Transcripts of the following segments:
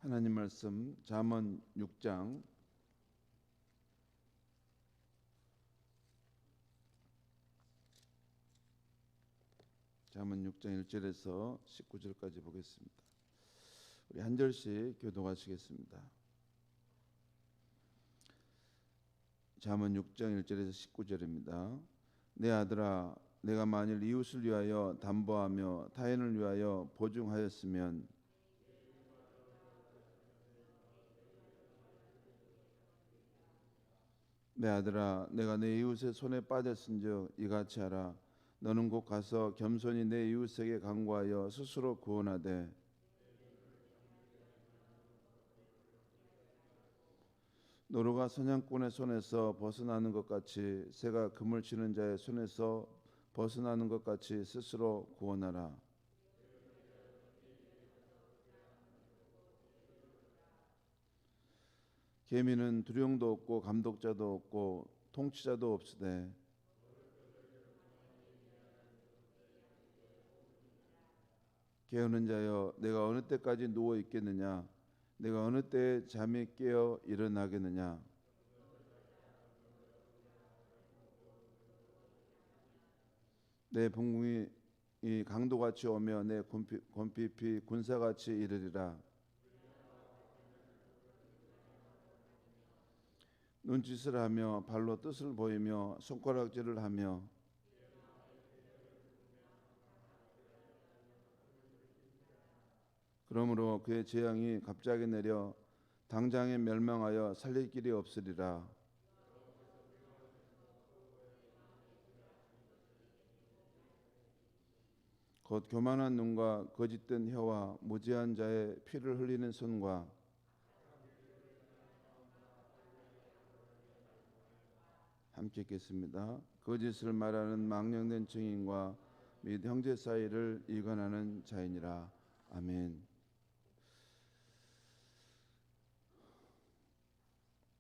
하나님 말씀 잠언 6장 1절에서 19절까지 보겠습니다. 우리 한 절씩 교독하시겠습니다. 잠언 6장 1절에서 19절입니다. 내 아들아, 내가 만일 이웃을 위하여 담보하며 타인을 위하여 보증하였으면 내 아들아, 내가 내 이웃의 손에 빠졌은즉 이같이 하라. 너는 곧 가서 겸손히 내 이웃에게 간구하여 스스로 구원하되 노루가 사냥꾼의 손에서 벗어나는 것 같이 새가 그물 치는 자의 손에서 벗어나는 것 같이 스스로 구원하라. 계미는 두령도 없고 감독자도 없고 통치자도 없으되 게으른 자여, 내가 어느 때까지 누워 있겠느냐? 내가 어느 때에 잠이 깨어 일어나겠느냐? 내 분궁이 이 강도같이 오며 내 곤핍이 군사같이 이르리라. 눈짓을 하며 발로 뜻을 보이며 손가락질을 하며 그러므로 그의 재앙이 갑자기 내려 당장에 멸망하여 살릴 길이 없으리라. 곧 교만한 눈과 거짓된 혀와 무지한 자의 피를 흘리는 손과 함께 읽겠습니다. 거짓을 말하는 망령된 증인과 및 형제 사이를 이간하는 자이니라. 아멘.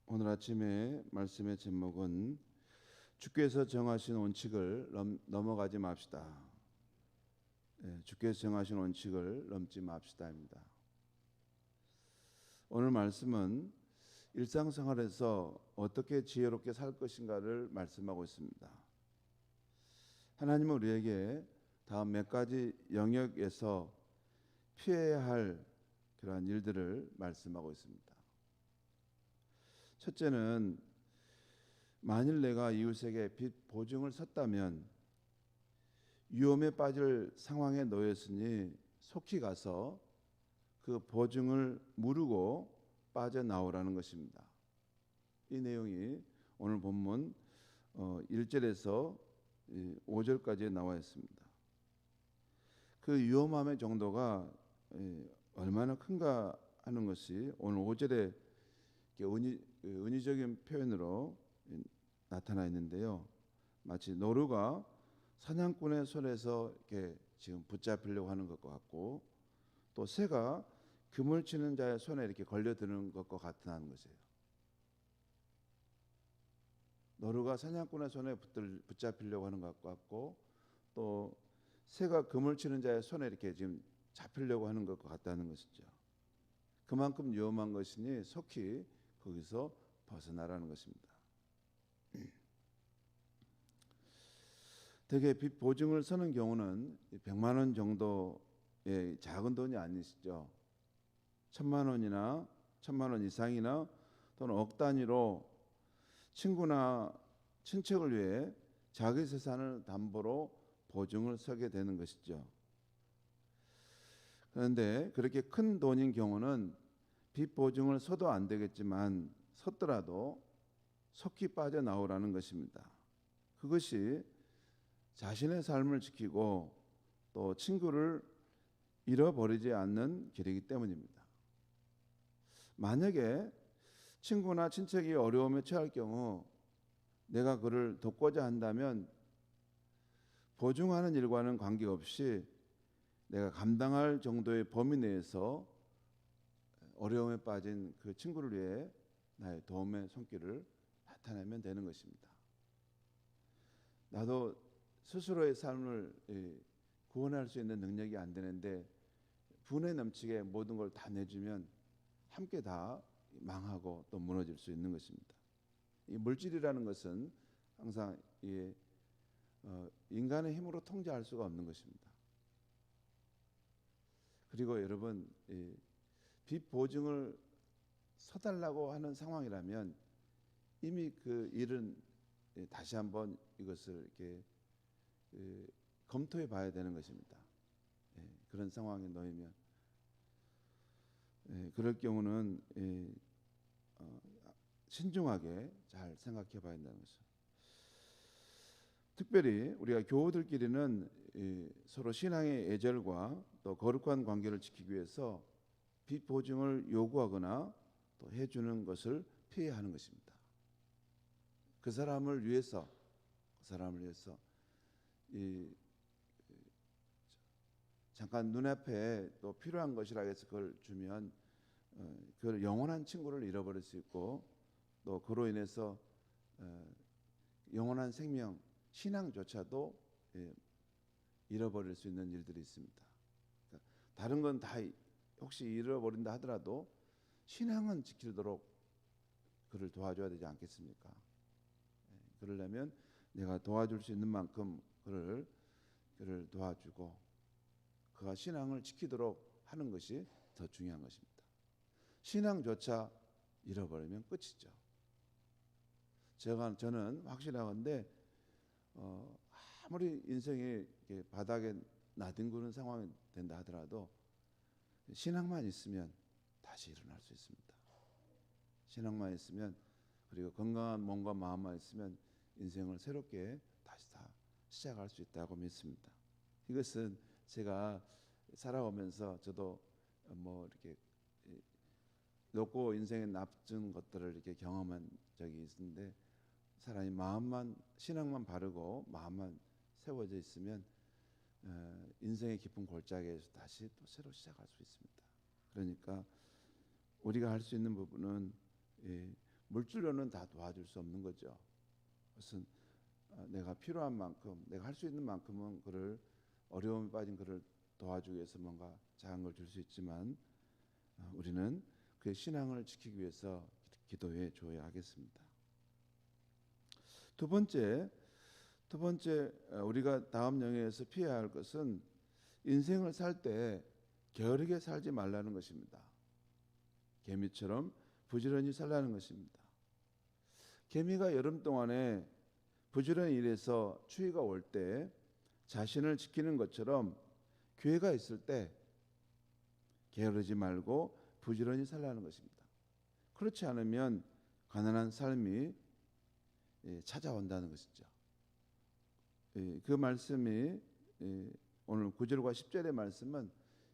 오늘 아침에 말씀의 제목은 주께서 정하신 원칙을 넘어가지 맙시다. 주께서 정하신 원칙을 넘지 맙시다입니다. 오늘 말씀은 일상생활에서 어떻게 지혜롭게 살 것인가를 말씀하고 있습니다. 하나님은 우리에게 다음 몇 가지 영역에서 피해야 할 그러한 일들을 말씀하고 있습니다. 첫째는 만일 내가 이웃에게 빚 보증을 섰다면 위험에 빠질 상황에 놓였으니 속히 가서 그 보증을 무르고 빠져나오라는 것입니다. 이 내용이 오늘 본문 1절에서 5절까지 나와 있습니다. 그 위험함의 정도가 얼마나 큰가 하는 것이 오늘 5절에 은유적인 표현으로 나타나 있는데요. 마치 노루가 사냥꾼의 손에서 이렇게 지금 붙잡히려고 하는 것과 같고 또 새가 그물 치는 자의 손에 이렇게 걸려드는 것과 같은 것이에요. 노루가 사냥꾼의 손에 붙잡히려고 하는 것 같고 또 새가 그물 치는 자의 손에 이렇게 지금 잡히려고 하는 것과 같다는 것이죠. 그만큼 위험한 것이니 속히 거기서 벗어나라는 것입니다. 대개 빚 보증을 서는 경우는 100만 원 정도의 작은 돈이 아니시죠. 1000만 원이나 1000만 원 이상이나 또는 억 단위로 친구나 친척을 위해 자기 재산을 담보로 보증을 서게 되는 것이죠. 그런데 그렇게 큰 돈인 경우는 빚 보증을 서도 안 되겠지만 섰더라도 속히 빠져나오라는 것입니다. 그것이 자신의 삶을 지키고 또 친구를 잃어버리지 않는 길이기 때문입니다. 만약에 친구나 친척이 어려움에 처할 경우 내가 그를 돕고자 한다면 보증하는 일과는 관계없이 내가 감당할 정도의 범위 내에서 어려움에 빠진 그 친구를 위해 나의 도움의 손길을 나타내면 되는 것입니다. 나도 스스로의 삶을 구원할 수 있는 능력이 안 되는데 분에 넘치게 모든 걸 다 내주면 함께 다 망하고 또 무너질 수 있는 것입니다. 이 물질이라는 것은 항상 인간의 힘으로 통제할 수가 없는 것입니다. 그리고 여러분, 빚 보증을 서달라고 하는 상황이라면 이미 그 일은 다시 한번 이것을 이렇게 검토해 봐야 되는 것입니다. 그런 상황에 놓이면 그럴 경우는 신중하게 잘 생각해 봐야 한다는 것이죠. 특별히 우리가 교우들끼리는 서로 신앙의 애절과 또 거룩한 관계를 지키기 위해서 빚 보증을 요구하거나 또 해주는 것을 피해야 하는 것입니다. 그 사람을 위해서 잠깐 눈앞에 또 필요한 것이라 해서 그걸 주면 그 영원한 친구를 잃어버릴 수 있고 또 그로 인해서 영원한 생명, 신앙조차도 잃어버릴 수 있는 일들이 있습니다. 그러니까 다른 건 다 혹시 잃어버린다 하더라도 신앙은 지키도록 그를 도와줘야 되지 않겠습니까? 그러려면 내가 도와줄 수 있는 만큼 그를 도와주고 그가 신앙을 지키도록 하는 것이 더 중요한 것입니다. 신앙조차 잃어버리면 끝이죠. 저는 확실하건대 아무리 인생이 바닥에 나뒹구는 상황이 된다 하더라도 신앙만 있으면 다시 일어날 수 있습니다. 신앙만 있으면 그리고 건강한 몸과 마음만 있으면 인생을 새롭게 다시 다 시작할 수 있다고 믿습니다. 이것은 제가 살아오면서 저도 뭐 이렇게 높고 인생에 낮은 것들을 이렇게 경험한 적이 있는데 사람이 마음만 신앙만 바르고 마음만 세워져 있으면 인생의 깊은 골짜기에서 다시 또 새로 시작할 수 있습니다. 그러니까 우리가 할 수 있는 부분은 물질로는 다 도와줄 수 없는 거죠. 그것은 내가 필요한 만큼 내가 할 수 있는 만큼은 그를 어려움에 빠진 그를 도와주기 위해서 뭔가 작은 걸 줄 수 있지만 우리는 그의 신앙을 지키기 위해서 기도해 줘야 하겠습니다. 두 번째 우리가 다음 영역에서 피해야 할 것은 인생을 살 때 게으르게 살지 말라는 것입니다. 개미처럼 부지런히 살라는 것입니다. 개미가 여름 동안에 부지런히 일해서 추위가 올 때 자신을 지키는 것처럼 기회가 있을 때 게으르지 말고 부지런히 살라는 것입니다. 그렇지 않으면 가난한 삶이 찾아온다는 것이죠. 그 말씀이 오늘 9절과 10절의 말씀은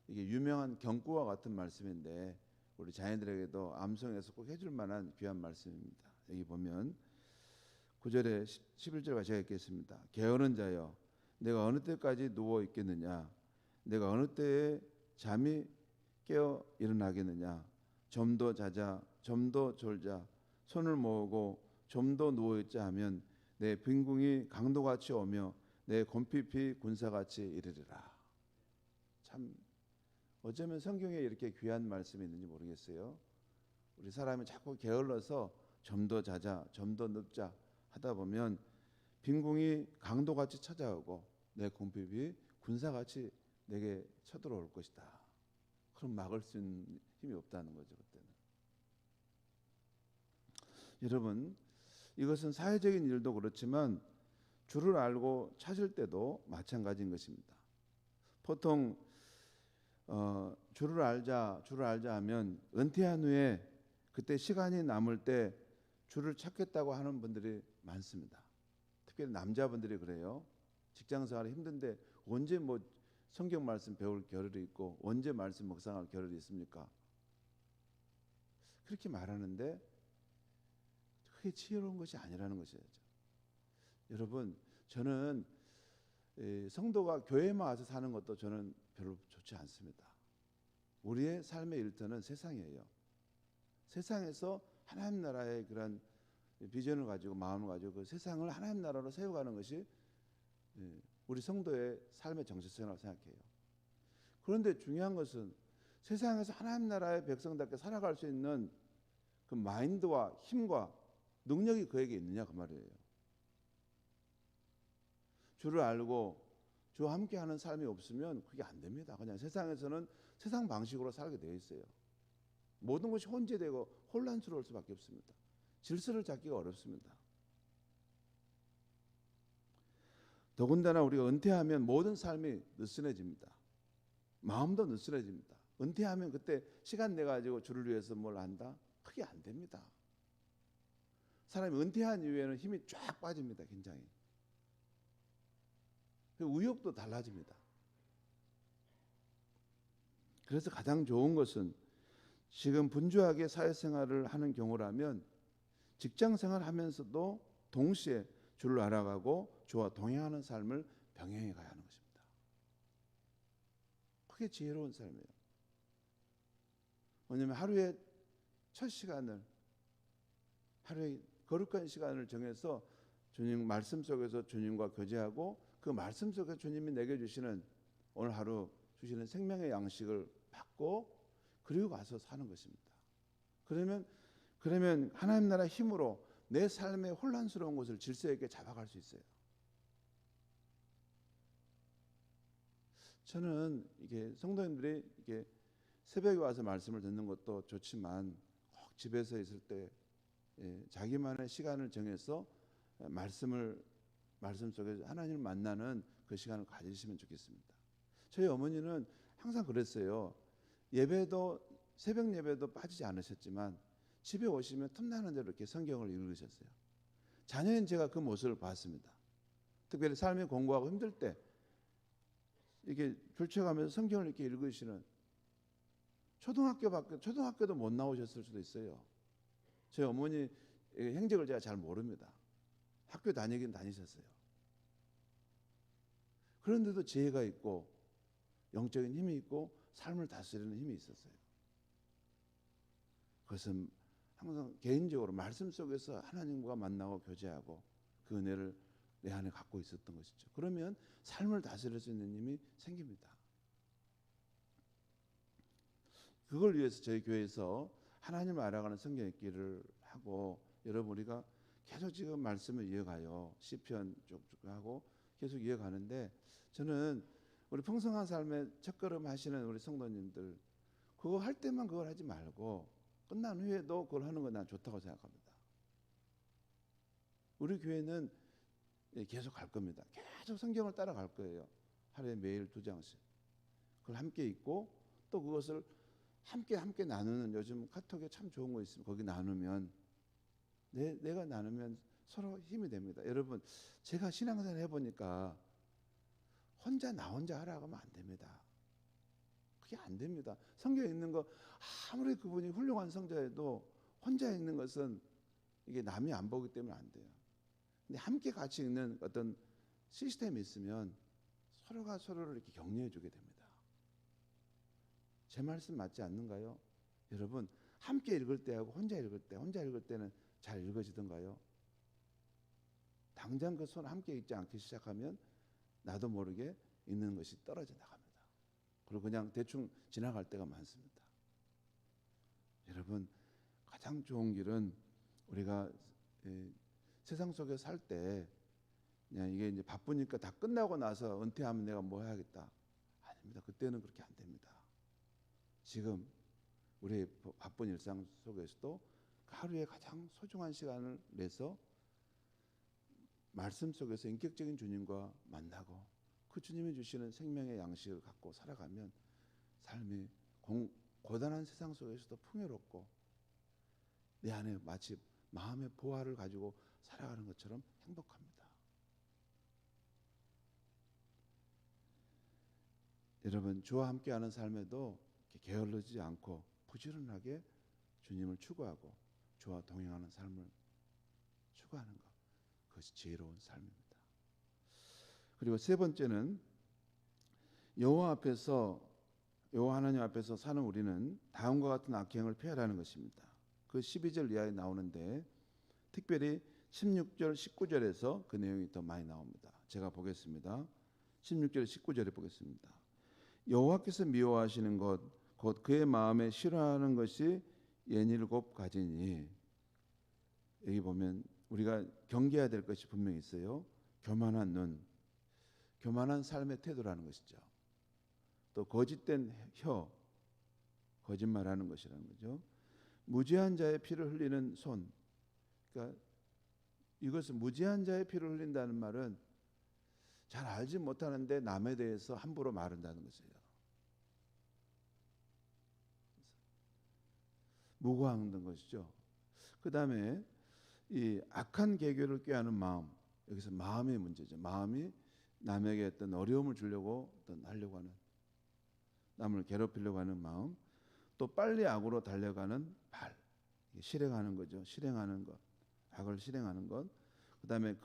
이게 유명한 경구와 같은 말씀인데 우리 자녀들에게도 암송해서 꼭 해줄 만한 귀한 말씀입니다. 여기 보면 9절에 11절과 제가 읽겠습니다. 게으른 자여 내가 어느 때까지 누워 있겠느냐 내가 어느 때에 잠이 깨어 일어나겠느냐 좀 더 자자 좀 더 졸자 손을 모으고 좀 더 누워 있자 하면 내 빈궁이 강도같이 오며 내 곰핍이 군사같이 이르리라. 참 어쩌면 성경에 이렇게 귀한 말씀이 있는지 모르겠어요. 우리 사람이 자꾸 게을러서 좀 더 자자 좀 더 눕자 하다 보면 빈궁이 강도같이 찾아오고 내 곰핍이 군사같이 내게 쳐들어올 것이다. 그럼 막을 수 있는 힘이 없다는 거죠. 그때는. 여러분 이것은 사회적인 일도 그렇지만 주를 알고 찾을 때도 마찬가지인 것입니다. 보통 주를 알자 하면 은퇴한 후에 그때 시간이 남을 때 주를 찾겠다고 하는 분들이 많습니다. 특별히 남자분들이 그래요. 직장생활이 힘든데 언제 뭐 성경 말씀 배울 겨를이 있고 언제 말씀 묵상할 겨를이 있습니까? 그렇게 말하는데 그게 지혜로운 것이 아니라는 것이죠. 여러분 저는 성도가 교회만 와서 사는 것도 저는 별로 좋지 않습니다. 우리의 삶의 일터는 세상이에요. 세상에서 하나님 나라의 그런 비전을 가지고 마음을 가지고 그 세상을 하나님 나라로 세워가는 것이 우리 성도의 삶의 정체성이라고 생각해요. 그런데 중요한 것은 세상에서 하나님 나라의 백성답게 살아갈 수 있는 그 마인드와 힘과 능력이 그에게 있느냐 그 말이에요. 주를 알고 주와 함께하는 삶이 없으면 그게 안 됩니다. 그냥 세상에서는 세상 방식으로 살게 되어 있어요. 모든 것이 혼재되고 혼란스러울 수밖에 없습니다. 질서를 잡기가 어렵습니다. 더군다나 우리가 은퇴하면 모든 삶이 느슨해집니다. 마음도 느슨해집니다. 은퇴하면 그때 시간 내 가지고 주를 위해서 뭘 한다? 그게 안 됩니다. 사람이 은퇴한 이후에는 힘이 쫙 빠집니다. 굉장히. 의욕도 달라집니다. 그래서 가장 좋은 것은 지금 분주하게 사회생활을 하는 경우라면 직장생활 하면서도 동시에 주를 알아가고 주와 동행하는 삶을 병행해 가야 하는 것입니다. 그게 지혜로운 삶이에요. 왜냐하면 하루에 첫 시간을, 하루에 거룩한 시간을 정해서 주님 말씀 속에서 주님과 교제하고 그 말씀 속에서 주님이 내게 주시는 오늘 하루 주시는 생명의 양식을 받고 그리고 가서 사는 것입니다. 그러면 하나님 나라 힘으로 내 삶의 혼란스러운 것을 질서 있게 잡아갈 수 있어요. 저는 이게 성도님들이 이게 새벽에 와서 말씀을 듣는 것도 좋지만 꼭 집에서 있을 때 자기만의 시간을 정해서 말씀 속에서 하나님을 만나는 그 시간을 가지시면 좋겠습니다. 저희 어머니는 항상 그랬어요. 예배도 새벽 예배도 빠지지 않으셨지만 집에 오시면 틈나는 대로 이렇게 성경을 읽으셨어요. 자녀인 제가 그 모습을 봤습니다. 특별히 삶의 공부하고 힘들 때 이렇게 졸쳐가면서 성경을 이렇게 읽으시는 초등학교도 못 나오셨을 수도 있어요. 저희 어머니 행적을 제가 잘 모릅니다. 학교 다니긴 다니셨어요. 그런데도 지혜가 있고 영적인 힘이 있고 삶을 다스리는 힘이 있었어요. 그것은 항상 개인적으로 말씀 속에서 하나님과 만나고 교제하고 그 은혜를 내 안에 갖고 있었던 것이죠. 그러면 삶을 다스릴 수 있는 힘이 생깁니다. 그걸 위해서 저희 교회에서 하나님을 알아가는 성경 읽기를 하고 여러분 우리가 계속 지금 말씀을 이어가요. 시편 쭉쭉 하고 계속 이어가는데 저는 우리 풍성한 삶의 첫걸음 하시는 우리 성도님들 그거 할 때만 그걸 하지 말고 끝난 후에도 그걸 하는 건 난 좋다고 생각합니다. 우리 교회는 계속 갈 겁니다. 계속 성경을 따라갈 거예요. 하루에 매일 2장씩. 그걸 함께 읽고 또 그것을 함께 나누는 요즘 카톡에 참 좋은 거 있으면 거기 나누면 내가 나누면 서로 힘이 됩니다. 여러분 제가 신앙생활 해보니까 나 혼자 하라고 하면 안 됩니다. 그게 안 됩니다. 성경에 있는 거 아무리 그분이 훌륭한 성자여도 혼자 읽는 것은 이게 남이 안 보기 때문에 안 돼요. 근데 함께 같이 읽는 어떤 시스템이 있으면 서로가 서로를 이렇게 격려해 주게 됩니다. 제 말씀 맞지 않는가요? 여러분 함께 읽을 때하고 혼자 읽을 때는 잘 읽어지던가요? 당장 그 손 함께 읽지 않기 시작하면 나도 모르게 읽는 것이 떨어져 나갑니다. 그리고 그냥 대충 지나갈 때가 많습니다. 여러분 가장 좋은 길은 우리가 세상 속에 살 때 그냥 이게 이제 바쁘니까 다 끝나고 나서 은퇴하면 내가 뭐 해야겠다. 아닙니다. 그때는 그렇게 안 됩니다. 지금 우리의 바쁜 일상 속에서도 하루에 가장 소중한 시간을 내서 말씀 속에서 인격적인 주님과 만나고 그 주님이 주시는 생명의 양식을 갖고 살아가면 삶이 고단한 세상 속에서도 풍요롭고 내 안에 마치 마음의 보화를 가지고 살아가는 것처럼 행복합니다. 여러분 주와 함께하는 삶에도 게을르지 않고 부지런하게 주님을 추구하고 주와 동행하는 삶을 추구하는 것 그것이 지혜로운 삶입니다. 그리고 세 번째는 여호와 하나님 앞에서 사는 우리는 다음과 같은 악행을 피하라는 것입니다. 그 12절 이하에 나오는데 특별히 16절 19절에서 그 내용이 더 많이 나옵니다. 제가 보겠습니다. 16절 19절에 보겠습니다. 여호와께서 미워하시는 것 곧 그의 마음에 싫어하는 것이 67가지니. 여기 보면 우리가 경계해야 될 것이 분명히 있어요. 교만한 눈, 교만한 삶의 태도라는 것이죠. 또 거짓된 혀, 거짓말하는 것이라는 거죠. 무죄한 자의 피를 흘리는 손. 그러니까 이것은 무죄한 자의 피를 흘린다는 말은 잘 알지 못하는데 남에 대해서 함부로 말한다는 것이에요. 무고한 것이죠. 그 다음에 이 악한 계교를 꾀하는 마음, 여기서 마음의 문제죠. 마음이 남에게 어떤 어려움을 주려고 어떤 하려고 하는, 남을 괴롭히려고 하는 마음, 또 빨리 악으로 달려가는 발, 실행하는 거죠. 실행하는 것, 악을 실행하는 것. 그 다음에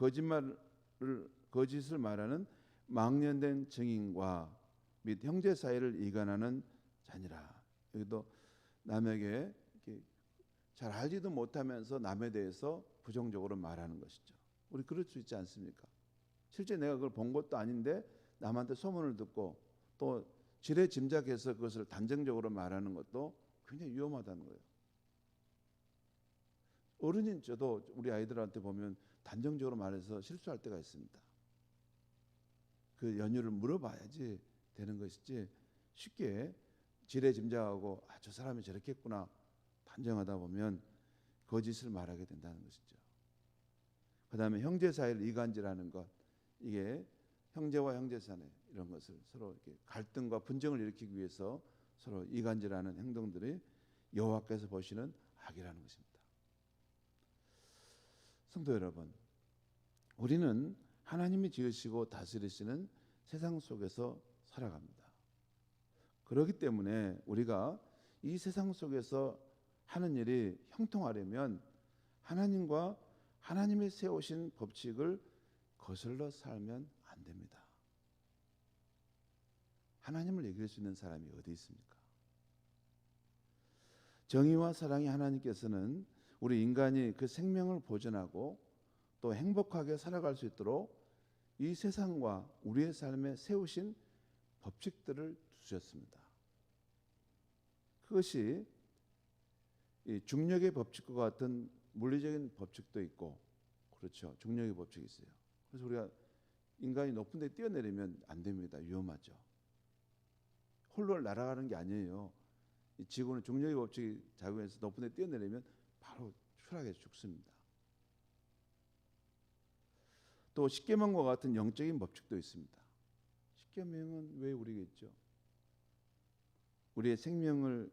거짓을 말하는 망령된 증인과 및 형제 사이를 이간하는 자니라. 여기도 남에게 잘 알지도 못하면서 남에 대해서 부정적으로 말하는 것이죠. 우리 그럴 수 있지 않습니까? 실제 내가 그걸 본 것도 아닌데 남한테 소문을 듣고 또 지레 짐작해서 그것을 단정적으로 말하는 것도 굉장히 위험하다는 거예요. 어른인 저도 우리 아이들한테 보면 단정적으로 말해서 실수할 때가 있습니다. 그 연유를 물어봐야지 되는 것이지 쉽게 지레 짐작하고 저 사람이 저렇게 했구나 단정하다 보면 거짓을 말하게 된다는 것이죠. 그 다음에 형제 사이를 이간질하는 것, 이게 형제와 형제 사이 이런 것을 서로 이렇게 갈등과 분쟁을 일으키기 위해서 서로 이간질하는 행동들이 여호와께서 보시는 악이라는 것입니다. 성도 여러분, 우리는 하나님이 지으시고 다스리시는 세상 속에서 살아갑니다. 그렇기 때문에 우리가 이 세상 속에서 하는 일이 형통하려면 하나님과 하나님이 세우신 법칙을 거슬러 살면 안 됩니다. 하나님을 이길 수 있는 사람이 어디 있습니까? 정의와 사랑이 하나님께서는 우리 인간이 그 생명을 보존하고 또 행복하게 살아갈 수 있도록 이 세상과 우리의 삶에 세우신 법칙들을 두셨습니다. 그것이 이 중력의 법칙과 같은 물리적인 법칙도 있고, 그렇죠. 중력의 법칙이 있어요. 그래서 우리가 인간이 높은 데 뛰어내리면 안 됩니다. 위험하죠. 홀로 날아가는 게 아니에요. 이 지구는 중력의 법칙이 작용해서 높은 데 뛰어내리면 바로 추락해서 죽습니다. 또 십계명과 같은 영적인 법칙도 있습니다. 십계명은 왜 우리에게 있죠? 우리의 생명을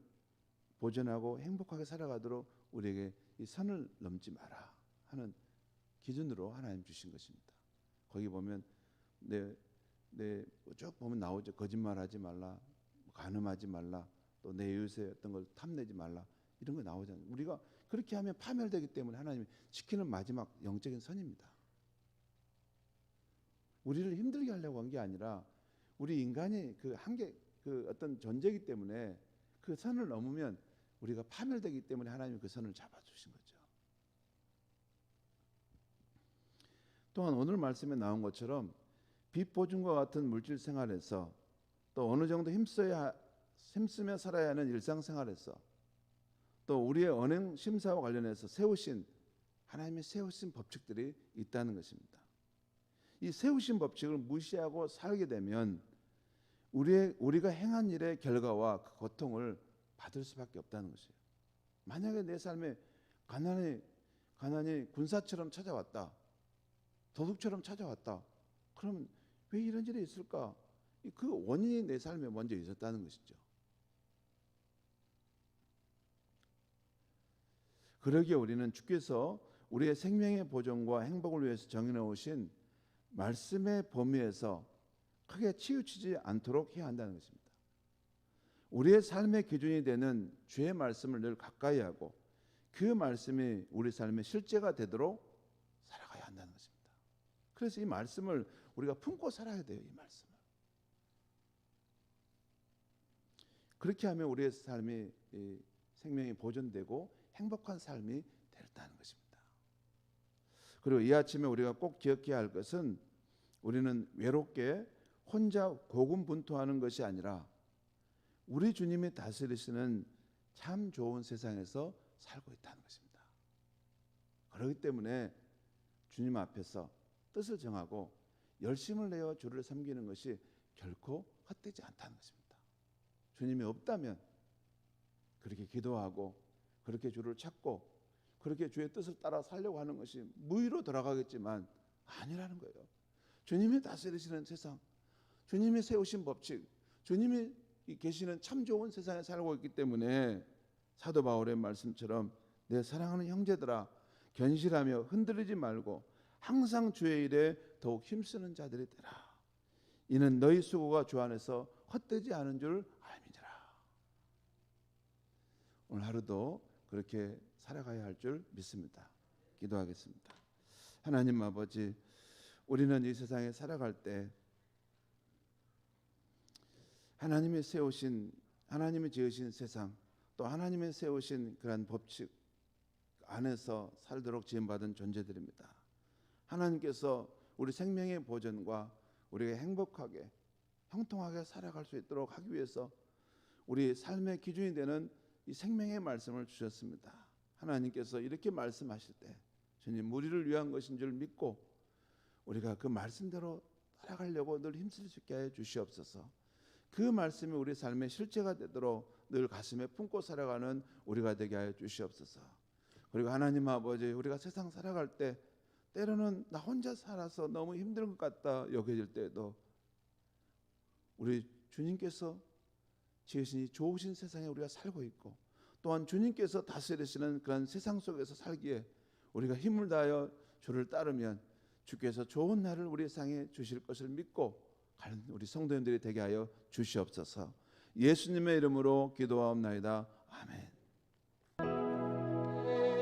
보존하고 행복하게 살아가도록 우리에게 이 선을 넘지 마라 하는 기준으로 하나님 주신 것입니다. 거기 보면 쭉 보면 나오죠. 거짓말하지 말라, 간음하지 말라, 또 내 이웃의 어떤 걸 탐내지 말라, 이런 거 나오잖아요. 우리가 그렇게 하면 파멸되기 때문에 하나님이 지키는 마지막 영적인 선입니다. 우리를 힘들게 하려고 한 게 아니라 우리 인간이 그 한계, 그 어떤 존재이기 때문에 그 선을 넘으면 우리가 파멸되기 때문에 하나님이 그 선을 잡아주신 거죠. 또한 오늘 말씀에 나온 것처럼 빚 보증과 같은 물질 생활에서 또 어느 정도 힘쓰며 살아야 하는 일상생활에서 또 우리의 언행 심사와 관련해서 하나님이 세우신 법칙들이 있다는 것입니다. 이 세우신 법칙을 무시하고 살게 되면 우리가 행한 일의 결과와 그 고통을 받을 수밖에 없다는 것이에요. 만약에 내 삶에 가난이 군사처럼 찾아왔다, 도둑처럼 찾아왔다, 그러면 왜 이런 일이 있을까? 그 원인이 내 삶에 먼저 있었다는 것이죠. 그러기에 우리는 주께서 우리의 생명의 보존과 행복을 위해서 정해놓으신 말씀의 범위에서 크게 치우치지 않도록 해야 한다는 것입니다. 우리의 삶의 기준이 되는 주의 말씀을 늘 가까이 하고 그 말씀이 우리 삶의 실제가 되도록 살아가야 한다는 것입니다. 그래서 이 말씀을 우리가 품고 살아야 돼요. 이 말씀을. 그렇게 하면 우리의 삶이 생명이 보존되고 행복한 삶이 된다는 것입니다. 그리고 이 아침에 우리가 꼭 기억해야 할 것은 우리는 외롭게 혼자 고군분투하는 것이 아니라 우리 주님이 다스리시는 참 좋은 세상에서 살고 있다는 것입니다. 그렇기 때문에 주님 앞에서 뜻을 정하고 열심을 내어 주를 섬기는 것이 결코 헛되지 않다는 것입니다. 주님이 없다면 그렇게 기도하고 그렇게 주를 찾고 그렇게 주의 뜻을 따라 살려고 하는 것이 무의로 돌아가겠지만 아니라는 거예요. 주님이 다스리시는 세상, 주님이 세우신 법칙, 주님이 계시는 참 좋은 세상에 살고 있기 때문에 사도 바울의 말씀처럼 내 사랑하는 형제들아 견실하며 흔들리지 말고 항상 주의 일에 더욱 힘쓰는 자들이 되라. 이는 너희 수고가 주 안에서 헛되지 않은 줄 알미니라. 오늘 하루도 그렇게 살아가야 할 줄 믿습니다. 기도하겠습니다. 하나님 아버지, 우리는 이 세상에 살아갈 때 하나님이 세우신, 하나님이 지으신 세상, 또 하나님이 세우신 그러한 법칙 안에서 살도록 지음받은 존재들입니다. 하나님께서 우리 생명의 보전과 우리가 행복하게 형통하게 살아갈 수 있도록 하기 위해서 우리 삶의 기준이 되는 이 생명의 말씀을 주셨습니다. 하나님께서 이렇게 말씀하실 때 주님 우리를 위한 것인 줄 믿고 우리가 그 말씀대로 살아가려고 늘 힘쓸 수 있게 해 주시옵소서. 그 말씀이 우리 삶의 실제가 되도록 늘 가슴에 품고 살아가는 우리가 되게 하여 주시옵소서. 그리고 하나님 아버지, 우리가 세상 살아갈 때 때로는 나 혼자 살아서 너무 힘든 것 같다 여겨질 때에도 우리 주님께서 지으신 이 좋으신 세상에 우리가 살고 있고 또한 주님께서 다스리시는 그런 세상 속에서 살기에 우리가 힘을 다하여 주를 따르면 주께서 좋은 날을 우리 상에 주실 것을 믿고 가는 우리 성도님들이 되게 하여 주시옵소서. 예수님의 이름으로 기도하옵나이다. 아멘.